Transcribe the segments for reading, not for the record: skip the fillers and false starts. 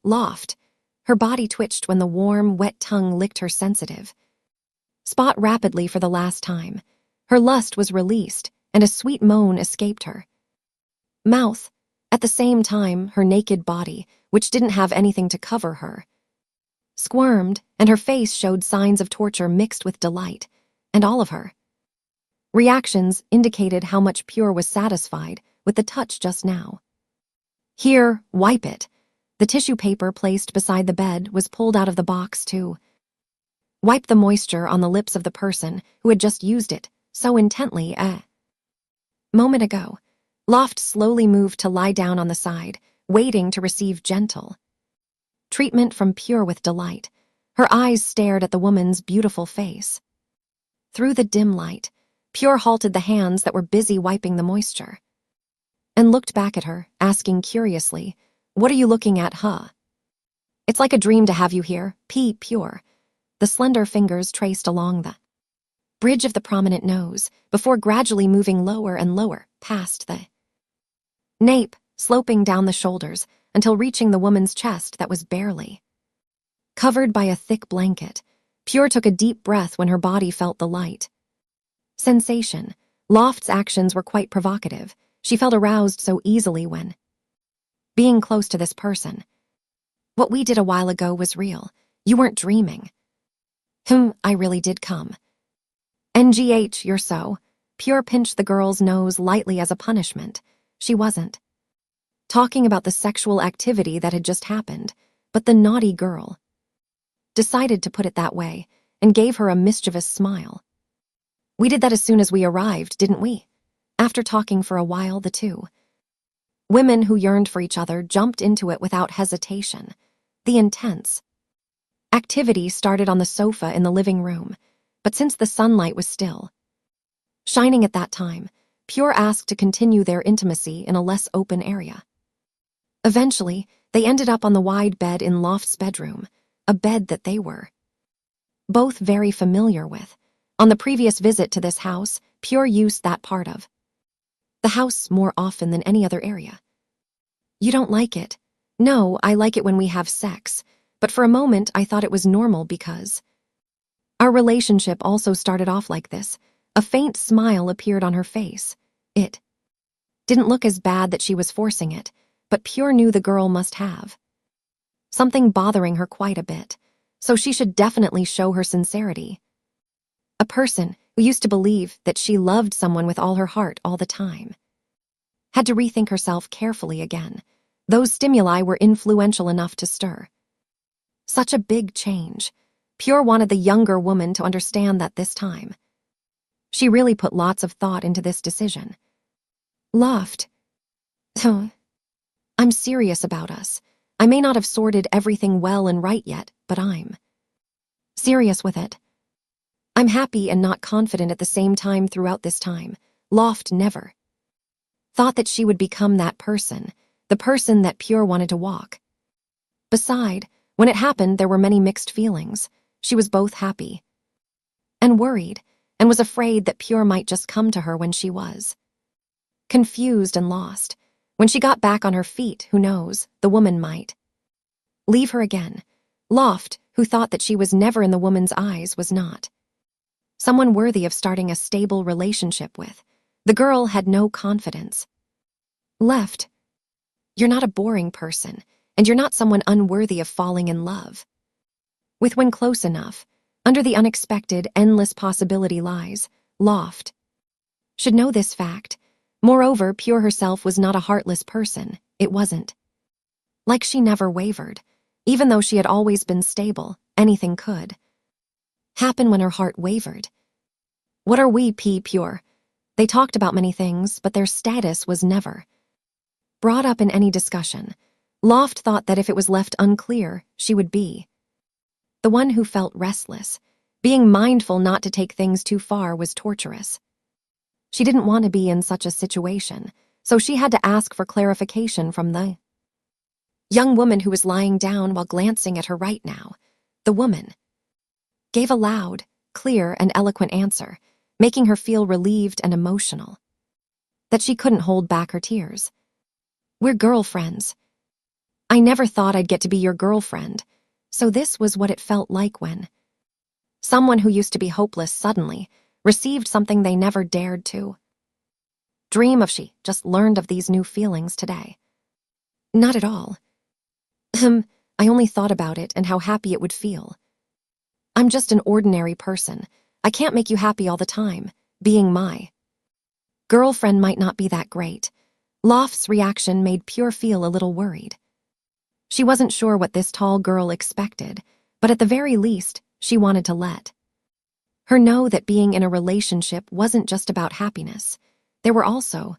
Loft. Her body twitched when the warm, wet tongue licked her sensitive spot rapidly for the last time. Her lust was released, and a sweet moan escaped her mouth. At the same time, her naked body, which didn't have anything to cover her, squirmed, and her face showed signs of torture mixed with delight, and all of her reactions indicated how much Pure was satisfied with the touch just now. Here, wipe it. The tissue paper placed beside the bed was pulled out of the box to wipe the moisture on the lips of the person who had just used it so intently a moment ago. Loft slowly moved to lie down on the side, waiting to receive gentle treatment from Pure with delight. Her eyes stared at the woman's beautiful face. Through the dim light, Pure halted the hands that were busy wiping the moisture and looked back at her, asking curiously, "What are you looking at, huh?" "It's like a dream to have you here, Pure." The slender fingers traced along the bridge of the prominent nose before gradually moving lower and lower past the nape, sloping down the shoulders until reaching the woman's chest that was barely covered by a thick blanket. Pure took a deep breath when her body felt the light sensation. Loft's actions were quite provocative. She felt aroused so easily when being close to this person. "What we did a while ago was real. You weren't dreaming." I really did come." "NGH, you're so." Pure pinched the girl's nose lightly as a punishment. She wasn't talking about the sexual activity that had just happened, but the naughty girl decided to put it that way and gave her a mischievous smile. "We did that as soon as we arrived, didn't we?" After talking for a while, the two women who yearned for each other jumped into it without hesitation. The intense activity started on the sofa in the living room, but since the sunlight was still shining at that time, Pure asked to continue their intimacy in a less open area. Eventually, they ended up on the wide bed in Loft's bedroom, a bed that they were both very familiar with. On the previous visit to this house, Pure used that part of the house more often than any other area. "You don't like it?" "No, I like it when we have sex, but for a moment I thought it was normal because our relationship also started off like this." A faint smile appeared on her face. It didn't look as bad that she was forcing it, but Pure knew the girl must have something bothering her quite a bit, so she should definitely show her sincerity. A person who used to believe that she loved someone with all her heart all the time had to rethink herself carefully again. Those stimuli were influential enough to stir such a big change. Pure wanted the younger woman to understand that this time she really put lots of thought into this decision. "Loft. I'm serious about us. I may not have sorted everything well and right yet, but I'm serious with it. I'm happy and not confident at the same time throughout this time." Loft never thought that she would become that person, the person that Pure wanted to walk beside. When it happened, there were many mixed feelings. She was both happy and worried, and was afraid that Pure might just come to her when she was confused and lost. When she got back on her feet, who knows, the woman might leave her again. Loft, who thought that she was never in the woman's eyes, was not someone worthy of starting a stable relationship with. The girl had no confidence left. "You're not a boring person, and you're not someone unworthy of falling in love with when close enough. Under the unexpected, endless possibility lies. Loft should know this fact. Moreover, Pure herself was not a heartless person. It wasn't like she never wavered. Even though she had always been stable, anything could happen when her heart wavered. "What are we, Pure?" They talked about many things, but their status was never brought up in any discussion. Loft thought that if it was left unclear, she would be the one who felt restless. Being mindful not to take things too far was torturous. She didn't want to be in such a situation, so she had to ask for clarification from the young woman who was lying down while glancing at her right now. The woman gave a loud, clear, and eloquent answer, making her feel relieved and emotional that she couldn't hold back her tears. "We're girlfriends." I never thought I'd get to be your girlfriend. So this was what it felt like when someone who used to be hopeless suddenly received something they never dared to dream of. She just learned of these new feelings today. Not at all. I only thought about it and how happy it would feel. I'm just an ordinary person. I can't make you happy all the time. Being my girlfriend might not be that great. Loft's reaction made Pure feel a little worried. She wasn't sure what this tall girl expected, but at the very least, she wanted to let her know that being in a relationship wasn't just about happiness. There were also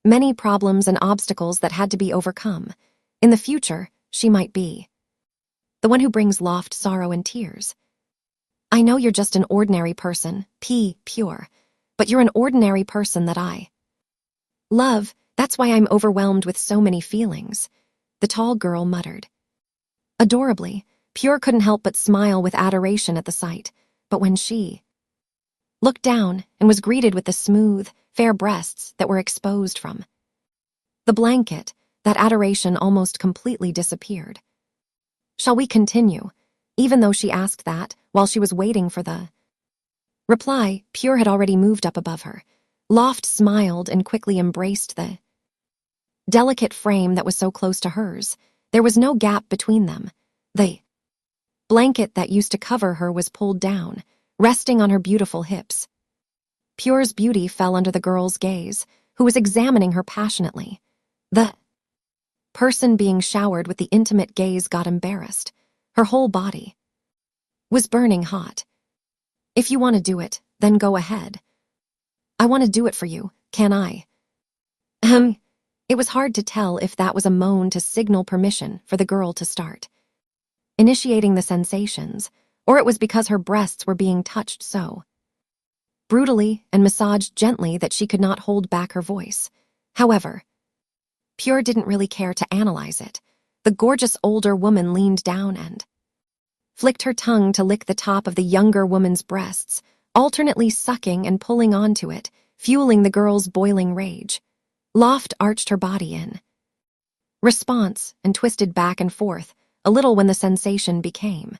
many problems and obstacles that had to be overcome. In the future, she might be the one who brings Loft sorrow and tears. I know you're just an ordinary person, Pure, but you're an ordinary person that I love. That's why I'm overwhelmed with so many feelings, the tall girl muttered. Adorably, Pure couldn't help but smile with adoration at the sight, but when she looked down and was greeted with the smooth, fair breasts that were exposed from the blanket, that adoration almost completely disappeared. Shall we continue? Even though she asked that, while she was waiting for the reply, Pure had already moved up above her. Loft smiled and quickly embraced the delicate frame that was so close to hers. There was no gap between them. The blanket that used to cover her was pulled down, resting on her beautiful hips. Pure's beauty fell under the girl's gaze, who was examining her passionately. The person being showered with the intimate gaze got embarrassed. Her whole body was burning hot. If you want to do it, then go ahead. I want to do it for you, can I? It was hard to tell if that was a moan to signal permission for the girl to start initiating the sensations, or it was because her breasts were being touched so brutally and massaged gently that she could not hold back her voice. However, Pure didn't really care to analyze it. The gorgeous older woman leaned down and flicked her tongue to lick the top of the younger woman's breasts, alternately sucking and pulling onto it, fueling the girl's boiling rage. Loft arched her body in response and twisted back and forth, a little when the sensation became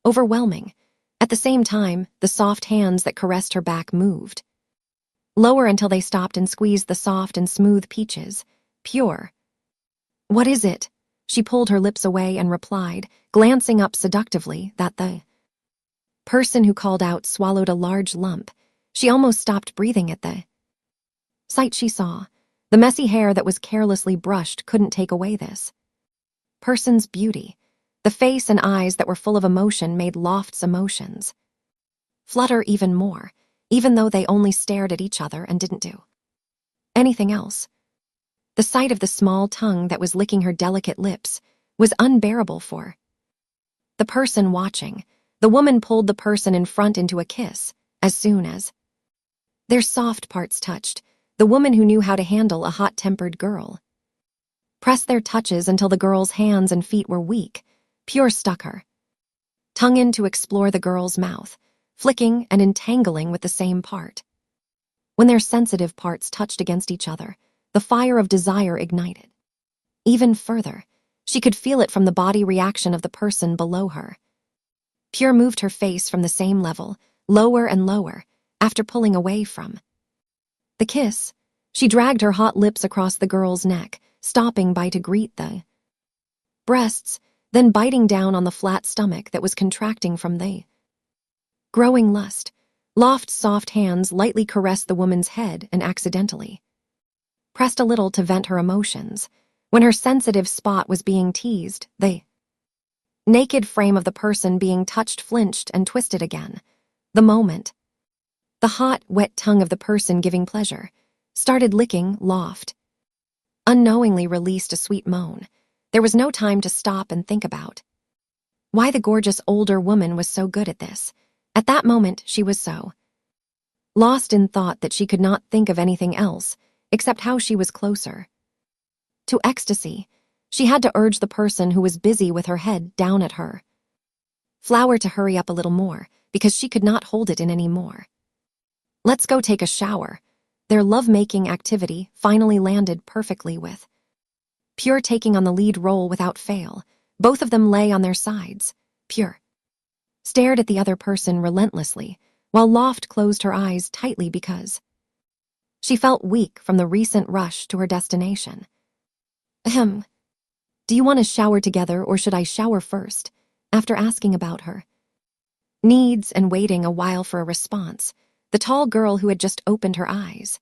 overwhelming. At the same time, the soft hands that caressed her back moved lower until they stopped and squeezed the soft and smooth peaches. Pure. What is it? She pulled her lips away and replied, glancing up seductively, that the person who called out swallowed a large lump. She almost stopped breathing at the sight she saw. The messy hair that was carelessly brushed couldn't take away this person's beauty. The face and eyes that were full of emotion made Loft's emotions flutter even more, even though they only stared at each other and didn't do anything else. The sight of the small tongue that was licking her delicate lips was unbearable for the person watching. The woman pulled the person in front into a kiss. As soon as their soft parts touched, the woman who knew how to handle a hot-tempered girl pressed their touches until the girl's hands and feet were weak. Pure stuck her tongue in to explore the girl's mouth, flicking and entangling with the same part. When their sensitive parts touched against each other, the fire of desire ignited even further. She could feel it from the body reaction of the person below her. Pure moved her face from the same level, lower and lower. After pulling away from the kiss, she dragged her hot lips across the girl's neck, stopping by to greet the breasts, then biting down on the flat stomach that was contracting from the growing lust. Loft's soft hands lightly caressed the woman's head and accidentally pressed a little to vent her emotions. When her sensitive spot was being teased, the naked frame of the person being touched flinched and twisted again. The moment the hot, wet tongue of the person giving pleasure started licking, Loft unknowingly released a sweet moan. There was no time to stop and think about why the gorgeous older woman was so good at this. At that moment, she was so lost in thought that she could not think of anything else except how she was closer to ecstasy. She had to urge the person who was busy with her head down at her flower to hurry up a little more, because she could not hold it in any more. Let's go take a shower. Their love-making activity finally landed perfectly with Pure taking on the lead role without fail. Both of them lay on their sides. Pure stared at the other person relentlessly, while Loft closed her eyes tightly because she felt weak from the recent rush to her destination. Ahem. Do you want to shower together or should I shower first? After asking about her needs and waiting a while for a response, the tall girl who had just opened her eyes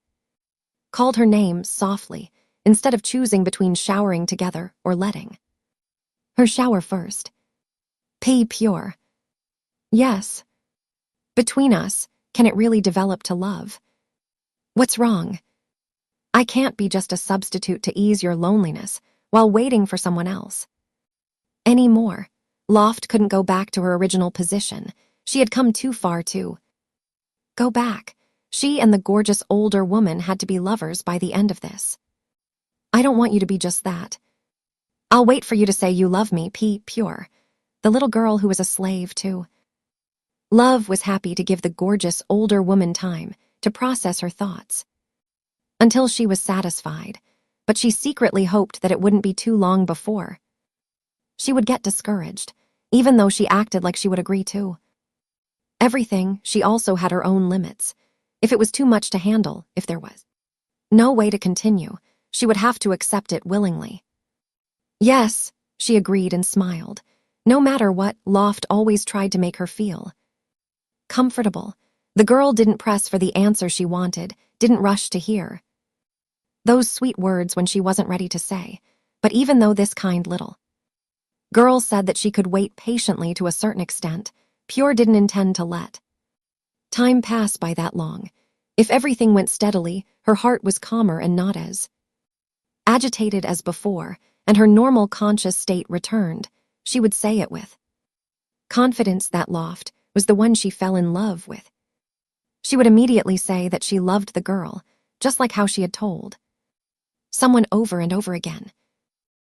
called her name softly instead of choosing between showering together or letting her shower first. Pure. Yes. Between us, can it really develop to love? What's wrong? I can't be just a substitute to ease your loneliness while waiting for someone else. Anymore. Loft couldn't go back to her original position. She had come too far to go back. She and the gorgeous older woman had to be lovers by the end of this. I don't want you to be just that. I'll wait for you to say you love me, Pure. The little girl who was a slave to love was happy to give the gorgeous older woman time to process her thoughts until she was satisfied, but she secretly hoped that it wouldn't be too long before she would get discouraged, even though she acted like she would agree to everything. She also had her own limits. If it was too much to handle, if there was no way to continue, she would have to accept it willingly. Yes, she agreed and smiled. No matter what, Loft always tried to make her feel comfortable. The girl didn't press for the answer she wanted, didn't rush to hear those sweet words when she wasn't ready to say. But even though this kind little girl said that she could wait patiently to a certain extent, Pure didn't intend to let time pass by that long. If everything went steadily, her heart was calmer and not as agitated as before, and her normal conscious state returned. She would say it with confidence that Loft was the one she fell in love with. She would immediately say that she loved the girl, just like how she had told someone over and over again.